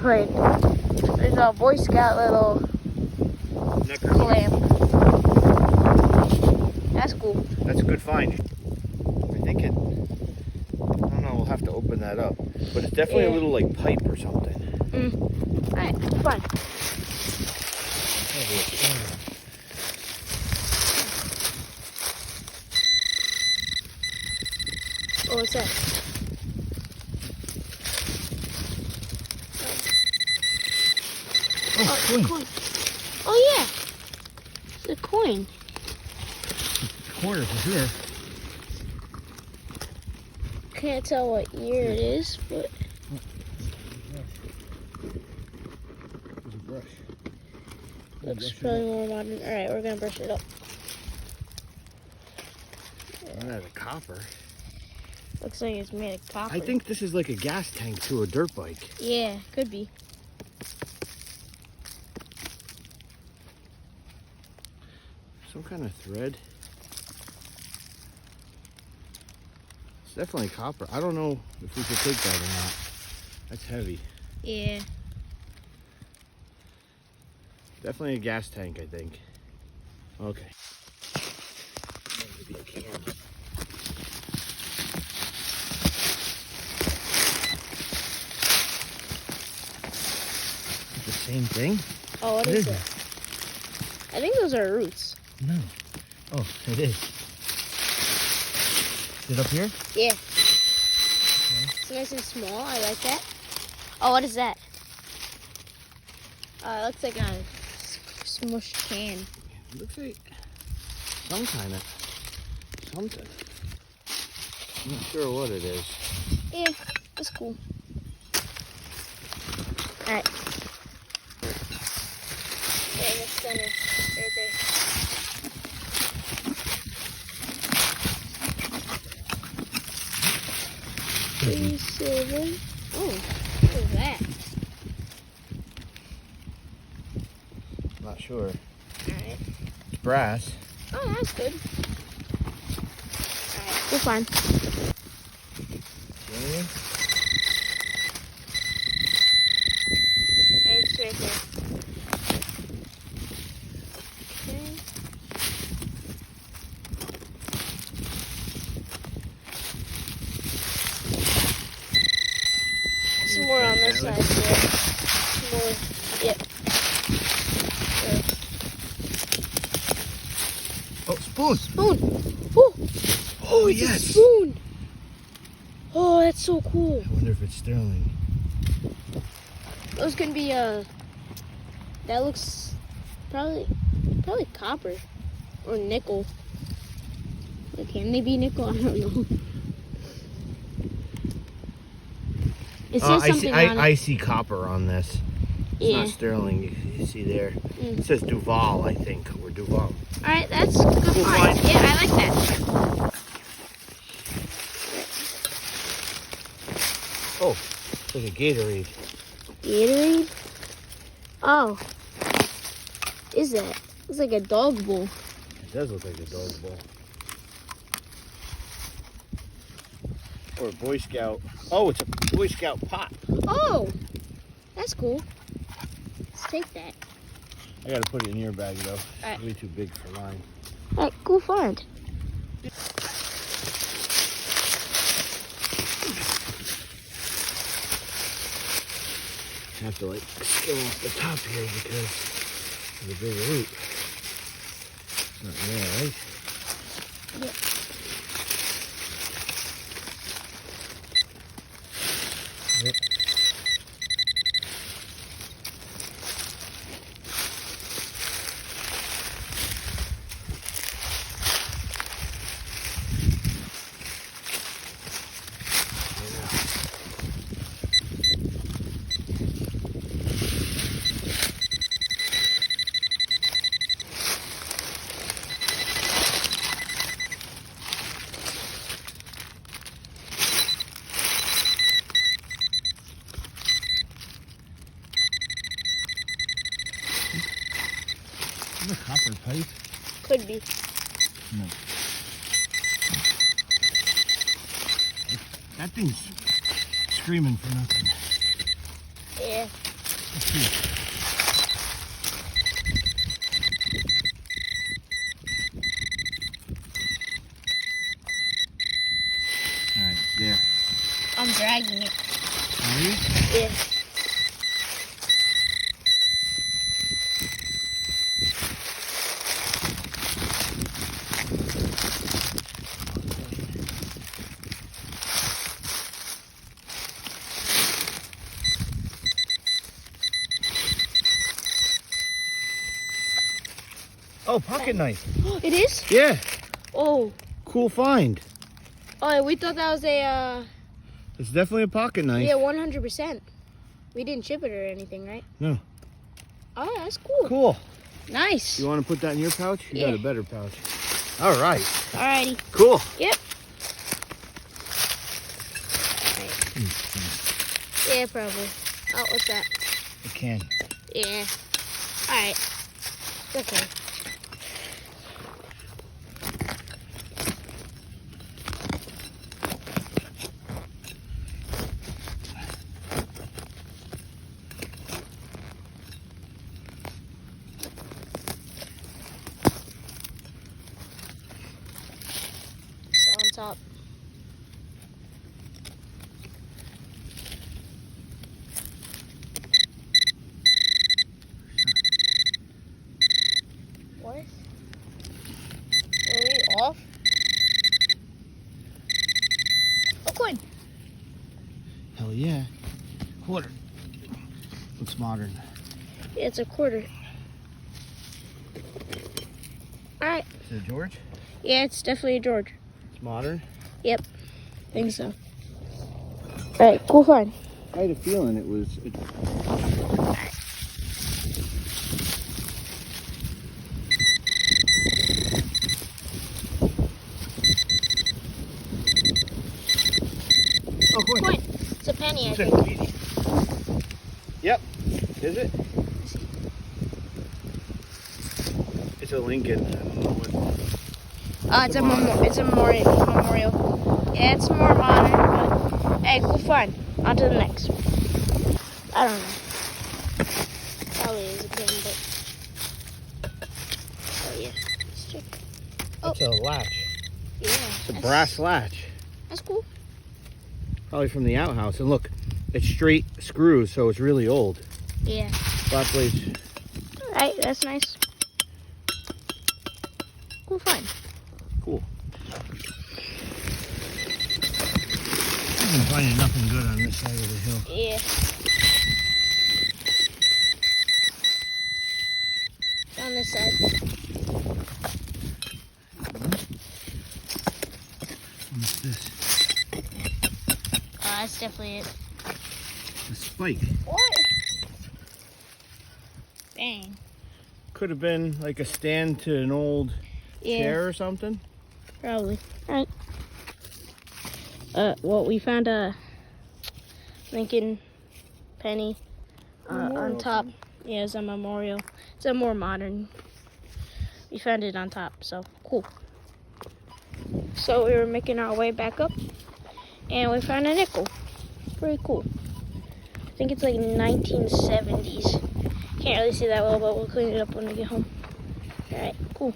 like there's a Boy Scout little clamp. That's cool. That's a good find. I think it, I don't know, we'll have to open that up. But it's definitely a little like pipe or something. Alright, fine. Oh, what's that? Oh, coin. Oh, yeah. It's a coin. Corner for here. Can't tell what year it is, but There's a brush. looks probably more modern. Alright, we're gonna brush it up. That's a copper. Looks like it's made of copper. I think this is like a gas tank to a dirt bike. Yeah, could be. Some kind of thread. It's definitely copper. I don't know if we could take that or not. That's heavy. Yeah. Definitely a gas tank, I think. Okay. The same thing? Oh, what is it? I think those are roots. No. Oh, it is. Is it up here? Yeah. It's nice and small. I like that. Oh, what is that? It looks like a smushed can. It looks like some kind of something. I'm not sure what it is. Yeah, that's cool. Alright. Yeah, in the center. Right there. Silver. Oh, what is that? Not sure. Alright. It's brass. Oh, that's good. Alright, we're fine. Yeah. It's right there. Okay. Some more on this side here. Some more. Yep. There. Oh, spoon. Spoon. Oh, Oh, it's a yes. spoon. Oh, that's so cool. I wonder if it's sterling. Those can be that looks probably copper or nickel. Can they be nickel? I don't know. It says something on it. I see copper on this. It's not sterling. You see there. It says Duval, I think, or Duval. All right, that's good Cool find. find. Yeah, I like that. Oh, it's like a Gatorade. Gatorade? Oh. Is that? It's like a dog bowl. It does look like a dog bowl. Or a Boy Scout. Oh, it's a Boy Scout pot. Oh, that's cool. Let's take that. I gotta put it in your bag though. Alright. It's way too big for mine. All right, cool find. I have to like skim off the top here because of the big root. It's not there, right? Yep. Yep. Is a copper pipe? Could be. No. That thing's screaming for nothing. Yeah. All right, it's there. I'm dragging it. Are you? Yeah. Oh, pocket knife. It is? Yeah, Oh. cool find. Oh, we thought that was a, It's definitely a pocket knife. yeah, 100%. We didn't chip it or anything, right? No. Oh, that's cool. Cool. Nice. You want to put that in your pouch? You Yeah. got a better pouch. All right. Alrighty. Cool. Yep. Yeah, probably. Oh, what's that? A can. Yeah. Alright. Okay. So on top. What? Are we off? A coin. Hell yeah. Quarter. Looks modern. Yeah, it's a quarter. Alright. Is it George? Yeah, it's definitely a George. It's modern. Think so. Alright, cool find. I had a feeling it was. Oh, coin. Coin. It's a penny, I It's a think. penny. Yep. Is it? It's a Lincoln. I don't know what. It's a memorial. Yeah, it's more modern, but hey, cool find. On to the next. I don't know. Probably is a pin, but oh yeah. Let's check. That's a latch. Yeah. It's a brass latch. That's cool. Probably from the outhouse. And look, it's straight screws, so it's really old. Yeah. Flat plates. Alright, that's nice. Cool find. Cool. I've been finding nothing good on this side of the hill. Yeah. On this side. What's this? That's definitely it. A spike. What? Dang. Could have been like a stand to an old Yeah. chair or something. Probably. Alright. Well, we found a Lincoln penny on top. Yeah, it's a memorial. It's a more modern. We found it on top, so cool. So we were making our way back up, and we found a nickel. Pretty cool. I think it's like 1970s. Can't really see that well, but we'll clean it up when we get home. Alright, cool.